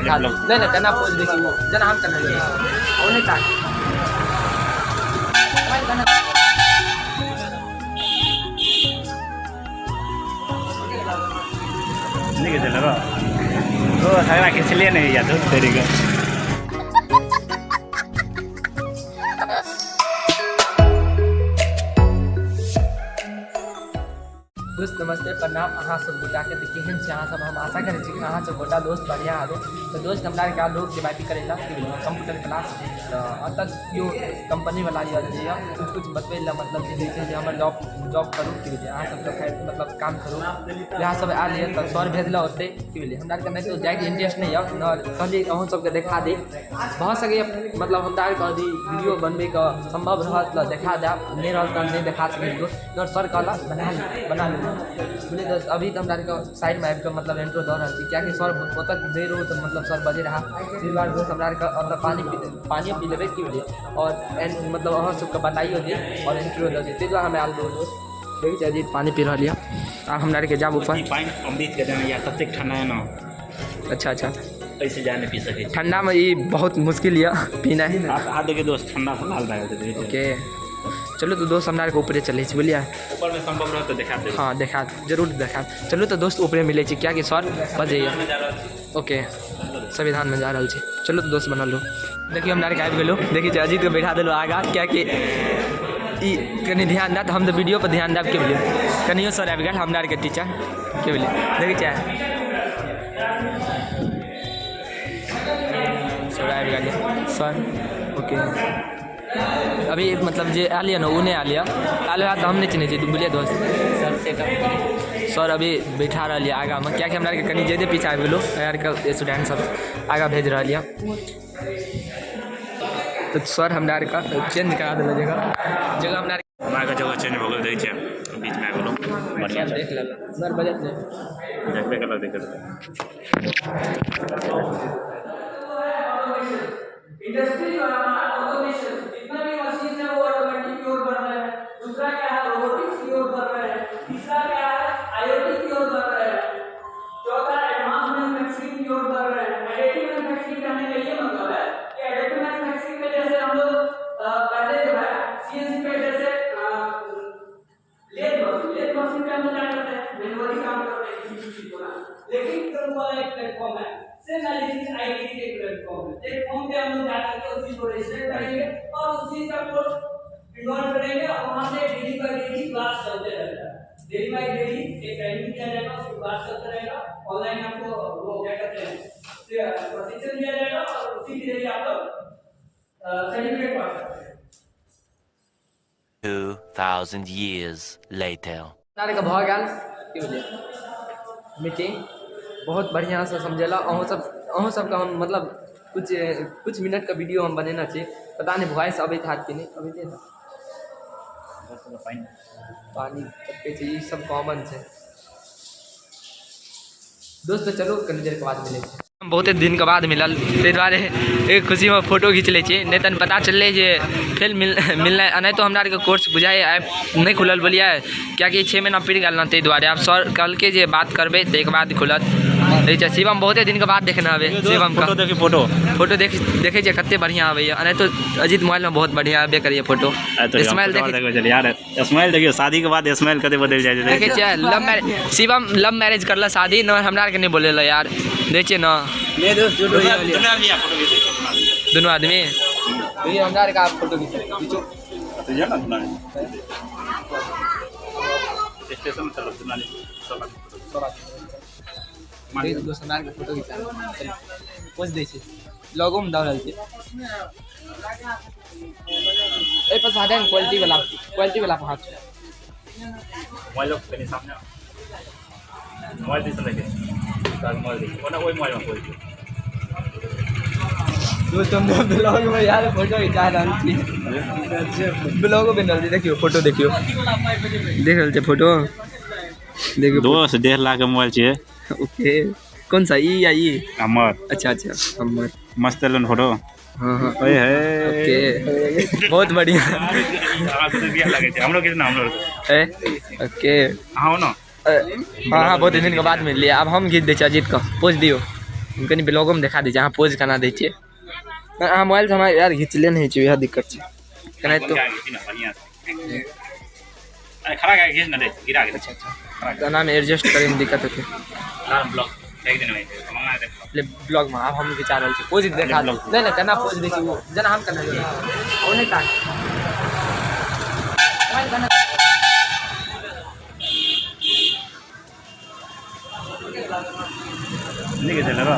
दिखा दो नहीं करना पोज देखिए जना हम करना वो नहीं था नहीं के लगा तो सगरा खिंचलिए नहीं या तो तेरी का दोस्त नमस्ते प्रणाम अहाँ सब गोटा के केहन छी अहाँ सब हम आशा करै छी कि अहाँ सब गोटा दोस्त बढ़िया आबे तो दोस्त हमरा के लोग डिवाइड करेला कंप्यूटर क्लास तो अतः यो कंपनी वाला ये कुछ बतवेला मतलब जैसे हमर जॉब करू कि बुझे अहाँ सब मतलब काम करू यहाँ सब आयल है तो सर भेजला होते कि बुझे हमरा के नहीं तो जाए के इंटरेस्ट नहीं है कहलिए अहूँ सबके देखा दे बहुत सके मतलब हमरा के वीडियो बनबे का संभव रहत देखा दे नहीं रहत नहीं देखा सके दोस्त सर कहला बना ले बोले दोस्त अभी तो हमारे साइड में आबि मतलब इंट्रो दऽ रहल छी क्या कि सर ओतऽ दे रहो तो मतलब सर बजे रहा फिर बार दोस्त हमरा मतलब पानी पी लेबै कि बुझे और मतलब अहाँ सबके बताइयो दे और इंट्रो दऽ दे ताहि दुआरे हम आयल दोस्त देखै छी अजीत पानी पी रहल यऽ आब हमरा आरके जाब ऊपर पानी अमृत के देना या ततेक ठंडा है ना अच्छा ऐसे जा नहीं पी सके ठंडा में ये बहुत मुश्किल है पीना ही ना हाथ देखिए दोस्त ठंडा से लाल है ओके चलो तो दोस्त हमारे ऊपरे चले बोलिए ऊपर में संभव रहे तो दिखा दे हाँ देखा जरूर देखा चलो तो दोस्त ऊपरे मिले क्या कि सर बजे ओके संविधान में जा रहा है चलो तो दोस्त बना लो देखिए हम आबि गेलो देखिए अजीत के बैठा दिलो आगा क्या कि कनी ध्यान दे तो हम तो वीडियो पर ध्यान देव के बोलिए कनियो सर आबि गेल हमरा के टीचर के बोलिए देखिए सर आबि गेल सर ओके अभी मतलब जे आलिया ना वो नहीं आलिया तो हम नहीं चिन्ह छी बोलिए दोस्त सर सेटअप सर अभी बैठा रही आगा में क्या कि हमरा कनी ज्यादा पीछा आबि गेलो यार के स्टूडेंट सब आगा भेज रही तो सर हमरा चेंज करा दिल जगह हमरा जगह चेंज हो गई छै बीच में गेलो बढ़िया देख ले सर बजट देखबे कलर देख इंडस्ट्री और ऑटोमेशन जितना भी मशीन है वो ऑटोमेटिक की ओर बढ़ रहा है दूसरा क्या है रोबोटिक्स की ओर बढ़ रहा है तीसरा क्या है आईओटी की ओर बढ़ रहा है चौथा एडवांस मैन्युफैक्चरिंग की ओर बढ़ रहा है एडिटिव मैन्युफैक्चरिंग करने का ये मतलब है कि एडिटिव मैन्युफैक्चरिंग में जैसे हम लोग पहले जो है सीएनसी पे जैसे लेथ मशीन पे हम लोग क्या करते हैं मैनुअली काम करते हैं किसी चीज को ना लेकिन कल वाला एक प्लेटफॉर्म है सेम एनालिसिस आईटी के प्लेटफॉर्म है प्लेटफॉर्म पे हम लोग जा करके उस चीज को रजिस्टर करेंगे और उस चीज का कोड इन्वॉल्व करेंगे और वहां से डेली बाय डेली क्लास चलते रहेगा डेली बाय डेली एक टाइमिंग दिया जाएगा उसके क्लास चलता रहेगा ऑनलाइन आपको वो क्या कहते हैं प्रशिक्षण दिया जाएगा और उसी के जरिए आप लोग सर्टिफिकेट पा सकते हैं 2000 years later नारे का भाग आल की बोलिए मीटिंग बहुत बढ़िया से समझेला अहूँ सबका हम मतलब कुछ मिनट का वीडियो हम बनेना चाहिए पता नहीं वॉइस अभी था कि नहीं अभी नहीं पानी चाहिए सब कॉमन है दोस्तों चलो कनी देर के बाद मिले बहुते दिन के बाद मिलल ताहि दुआरे एक खुशी में फोटो खींच ले नहीं तन पता चलले जे फिर मिलना नहीं तो हमरा के कोर्स बुझाए नहीं खुलल बोलिए क्या कि 6 महीना पड़ गल ना ताहि दुआरे आप सर कल के जे बात करबे तो एक बाद खुलत शिवम बहुते दिन के बाद देखना आवे शिवम का फोटो देखे कते बढ़िया आवे नहीं तो अजीत मोबाइल में बहुत बढ़िया आबे करिए फोटो स्माइल देखिए यार स्माइल देखियो शादी के बाद स्माइल कते बदल जाए देखे छियै love marriage Shivam love marriage करला शादी न हमरा के नहीं बोलेला यार देखिए ना ये दोस्त दोनों आदमी ये हमरा का फोटो खींचो स्टेशन चलो दोस्त हमरा के फोटो खींचा पोस्ट दै छै लोगो में दऽ रहल छै ए पर साधा क्वालिटी वाला पहुंच मोबाइल के सामने मोबाइल दिस लगे सर मोबाइल देखिए कोना वही मोबाइल में कोई दोस्तों हम ब्लॉग में यार फोटो खिंचा रहल छी ब्लॉग बन रहल छी देखियो फोटो देखियो देख रहल छी फोटो देखियो दोस्त 1.5 लाख का मोबाइल चाहिए ओके कौन सा ई या ई अमर अच्छा अमर मस्त लन फोटो हाँ ओए है ओके बहुत बढ़िया हम लोग कितना हम लोग ओके हाँ ना हाँ बहुत दिन के बाद मिल लिया अब हम गीत दे अजीत का पोस्ट दियो हम कहीं ब्लॉगो में दिखा दीजिए, अहाँ पोज केना दै छियै। अहाँ मोबाइल से हमरा यार घिचले नहीं छै, यह दिक्कत छै। केना तो बढ़िया अरे खड़ा खींच ना दे, गिरा के। अच्छा गाना में एडजस्ट करे में दिक्कत होती है। ब्लॉग एक दिन में मंगा दे ले ब्लॉग में अब हम विचार रहल छी पोज देखा नहीं ना केना पोज दै छी वो जना हम करना ओ नहीं ताक मोबाइल गाना नहीं चल रहा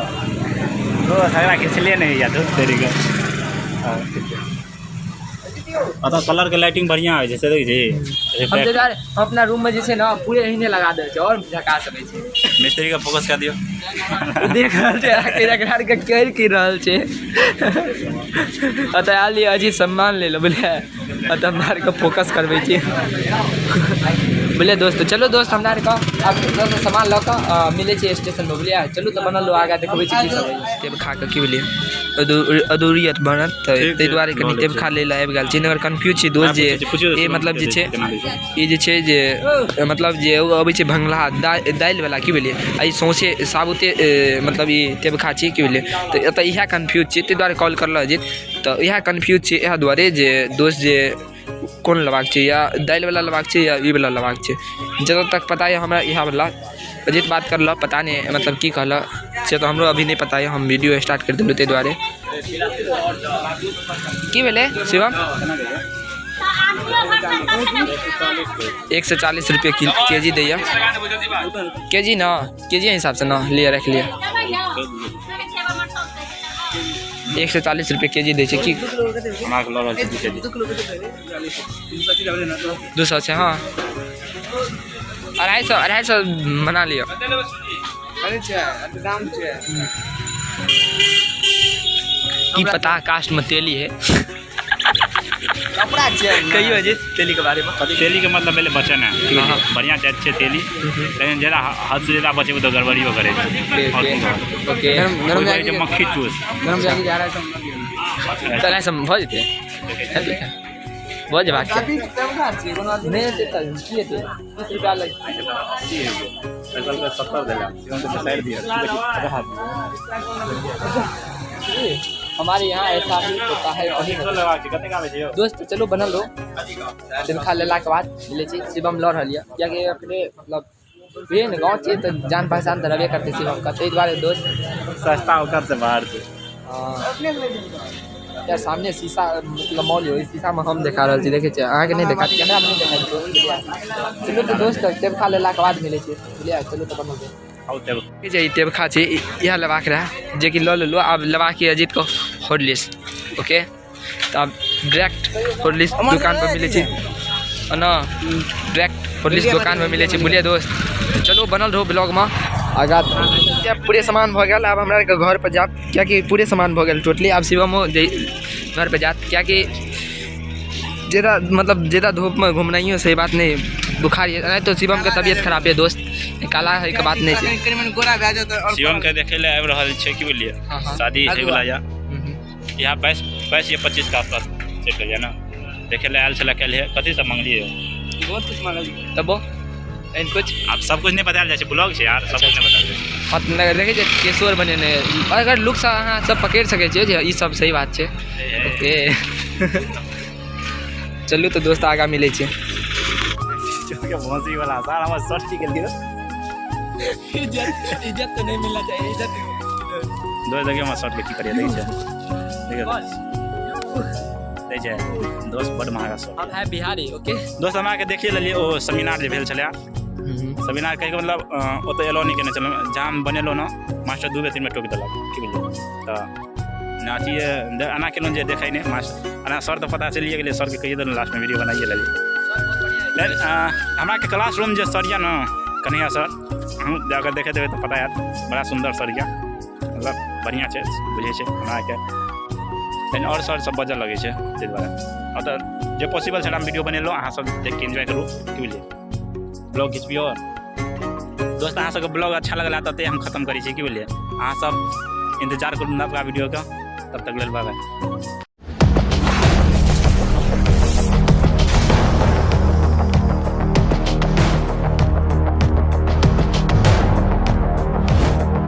तो खड़ा खींच ले नहीं या तो तेरी का अतः कलर के लाइटिंग बढ़िया है जैसे देखिए हम तो यार हम अपना रूम में जैसे ना पूरे एहने लगा दे छै और झका सकै छै। मिस्त्री का फोकस कर दियो देख रहल छै अकेला घर के कर की रहल छै। अतः आली अजी सम्मान ले लो बोले अतः हमरा के फोकस करबै छी बोले दोस्त। चलो दोस्त हमरा के अब दोस्त सामान ल के मिले छै स्टेशन में बोलिए चलू तो बनल लो आगा देखबै छी की सब है तेब खा के की बोलिए अधूरियत बनत तै दुआरे कनी तेब खा ले आबि गेल छी। नगर कंफ्यूज छी दोस्त जे ए मतलब जे छै ई जे छै जे मतलब जे अबै छै भंगला दालि वाला की बोलिए आई सौंसे साबुते मतलब ई तेब खा छी की बोलिए तो एतऽ इएह कंफ्यूज छी तै दुआरे कॉल करल जे तो इएह कंफ्यूज छी इएह दुआरे जे दोस्त जे कौन लेबाक छै या दालि वाला लेबाक छै या ई वाला लेबाक छै। जतऽ तक पता है हमरा इएह वाला अजीत बात करल पता नहीं मतलब की कहल से तो हमरो अभी नहीं पता है। हम वीडियो स्टार्ट कर दिलौ तै दुआरे की भेलै शिवम 140 रुपये केजी दैया केजी ना केजी हिसाब से ना लिया रख लिया 140 रुपये केजी दै छै की 200 छै हाँ 250 बना लियो की पता कास्ट में तेली है कपड़ा कहियो जी तेली के बारे में तेली के मतलब पहले बचन है बढ़िया अच्छे तेली लेकिन ज़्यादा हद से ज़्यादा बचे तो गड़बड़ी हो करे ओके मक्खी चूस चल सब भऽ जेतै भऽ जेबाक छै नहीं हेतै तऽ की हेतै 20 रुपया लग 70 देला तो साइड दिया हमारे यहाँ ऐसा ही होता है दोस्त। चलो बनल लो दिन खा लेला के बाद मिले छी शिवम लड़ रहल क्या कि अपने मतलब वे न गाँव छै तो जान पहचान तो रहबे करते शिवम का तै दुआरे दोस्त सस्ता होकर से बाहर से यार सामने शीशा मतलब मॉल हो शीशा में हम देखा रहल छी देखे छी अहाँ के नहीं देखा कैमरा में नहीं देखा चलो तो दोस्त तेब खा लेला के बाद मिले छी बुझलिए चलो तो बनल तेब खा छी यह लेबाक रहा जे कि लऽ लेलो आब लेबाक अजीत को हॉर्लिक्स ओके तो अब डायरेक्ट हॉर्लिक्स दुकान पर मिले छी ना डायरेक्ट हॉर्लिक्स दुकान पर मिले छी बुझलिए दोस्त। चलो बनल रहो ब्लॉग में आगा जब पूरे सामान भ गया अब हमरा के घर पर जाब क्या कि पूरे सामान भ गया टोटली अब शिवमो घर पर जात क्या कि ज़्यादा मतलब ज़्यादा धूप में घूमना सही बात नहीं बुखार नहीं तो शिवम के तबियत खराब है दोस्त काला है के बात नहीं है शिवम के देखे ले आबि रहल छै की बोलिए शादी है वाला यहाँ 22 या 25 के आसपास सेट हो जाए ना देखे ले आयल छला कल है कथी सब मांगलिए बहुत कुछ मांगलिए तब एंड कुछ आप सब कुछ नहीं बताया जाए ब्लॉग छै यार सब कुछ नहीं बताया देखे छै केशोर बनेने अगर लुक से अहाँ सब पकड़ सके छियै जे ई सब सही बात छै ओके चलू तो दोस्त आगा मिले छै भौंसी वाला सर हम सर्च के लिए इज्जत तो नहीं मिलना चाहिए इज्जत दो जगह में सर्च की करिए देखिए देखिए दोस्त बड़ महंगा सर हम है बिहारी ओके दोस्त हमरा के देखिए लेलिए ओ सेमिनार जे भेल छले सेमिनार कहे के मतलब ओते एलो नहीं केने चलो जहाँ हम बनेलो ना मास्टर 2 3 में टोक देलक की बोलिए तो नाची आना केलो जे देखाई नहीं मास्टर आना सर तो पता चलिए गेले सर के कहिए देलहुँ लास्ट में वीडियो बनाइए लेलिए हमरा के क्लासरूम जे सर या ना कन्हैया सर हम जाकर देखे देवे तो पता यार बड़ा सुंदर सर या मतलब बढ़िया छै बुझे छै हमरा के लेकिन और सर सब बजऽ लगे छै ताहि दुआरे और तो जे पॉसिबल छै हम वीडियो बनेलो अहाँ सब देख के एंजॉय करू की बुझलिए ब्लॉग खिचबियो दोस्त अहाँ सबके ब्लॉग अच्छा लगला तते हम खत्म करी छी की बुझलिए अहाँ सब इंतजार करू नवका वीडियो का तब तक लेल बाय बाय।